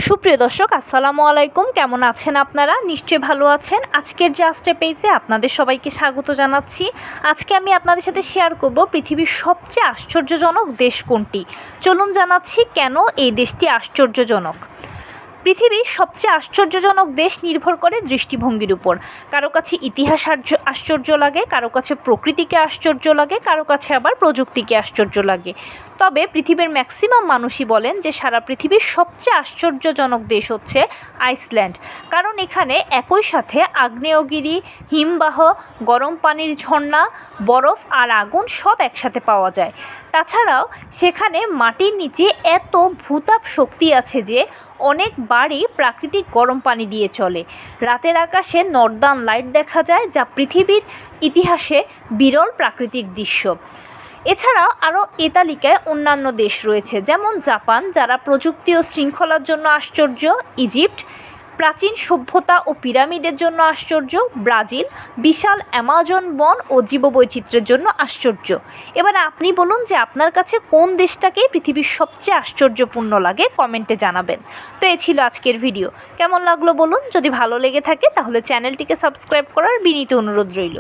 সুপ্রিয় দর্শক, আসসালামু আলাইকুম। কেমন আছেন আপনারা? নিশ্চয়ই ভালো আছেন। আজকের জাস্ট এ পেজে আপনাদের সবাইকে স্বাগত জানাচ্ছি। আজকে আমি আপনাদের সাথে শেয়ার করব পৃথিবীর সবচেয়ে আশ্চর্যজনক দেশ কোনটি। চলুন জানাচ্ছি কেন এই দেশটি আশ্চর্যজনক। পৃথিবীর সবচেয়ে আশ্চর্যজনক দেশ নির্ভর করে দৃষ্টিভঙ্গির উপর। কারো কাছে ইতিহাস আশ্চর্য লাগে, কারো কাছে প্রকৃতিকে আশ্চর্য লাগে, কারো কাছে আবার প্রযুক্তিকে আশ্চর্য লাগে। তবে পৃথিবীর ম্যাক্সিমাম মানুষই বলেন যে সারা পৃথিবীর সবচেয়ে আশ্চর্যজনক দেশ হচ্ছে আইসল্যান্ড। কারণ এখানে একই সাথে আগ্নেয়গিরি, হিমবাহ, গরম পানির ঝর্ণা, বরফ আর আগুন সব একসাথে পাওয়া যায়। তাছাড়াও সেখানে মাটির নিচে এত ভূতাপ শক্তি আছে যে অনেক বাড়ি প্রাকৃতিক গরম পানি দিয়ে চলে। রাতের আকাশে নর্দার্ন লাইট দেখা যায়, যা পৃথিবীর ইতিহাসে বিরল প্রাকৃতিক দৃশ্য। এছাড়াও আরও এ তালিকায় অন্যান্য দেশ রয়েছে, যেমন জাপান, যারা প্রযুক্তি ও শৃঙ্খলার জন্য আশ্চর্য, ইজিপ্ট প্রাচীন সভ্যতা ও পিরামিডের জন্য আশ্চর্য, ব্রাজিল বিশাল অ্যামাজন বন ও জীববৈচিত্র্যের জন্য আশ্চর্য। এবার আপনি বলুন যে আপনার কাছে কোন দেশটাকে পৃথিবীর সবচেয়ে আশ্চর্যপূর্ণ লাগে, কমেন্টে জানাবেন। তো এই ছিল আজকের ভিডিও। কেমন লাগলো বলুন। যদি ভালো লেগে থাকে তাহলে চ্যানেলটিকে সাবস্ক্রাইব করার বিনীত অনুরোধ রইল।